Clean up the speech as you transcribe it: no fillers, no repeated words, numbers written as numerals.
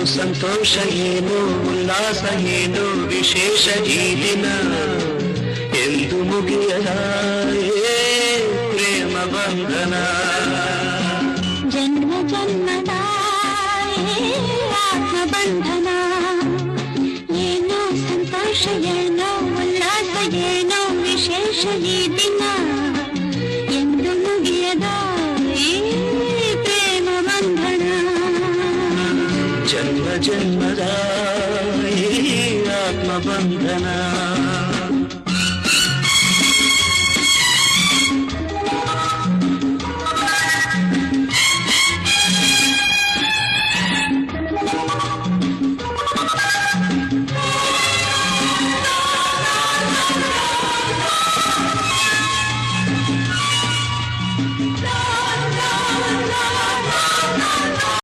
ಸಂತೋಷ ಏನು ಉಲ್ಲಾಸ ಏನು ವಿಶೇಷ ಈ ದಿನ ಎಂದು ಮುಗಿಯದ ಪ್ರೇಮ ಬಂಧನ ಜನ್ಮ ಜನ್ಮದ ಆತ್ಮ ಬಂಧನ ಏನೋ ಸಂತೋಷ ಏನೋ ಉಲ್ಲಾಸ ಏನೋ ವಿಶೇಷ ಈ ದಿನ ಎಂದು ಮುಗಿಯದ ಪ್ರೇಮ ಬಂಧನ ಜನ್ಮ ಜನ್ಮದ ಆತ್ಮ ಬಂಧನ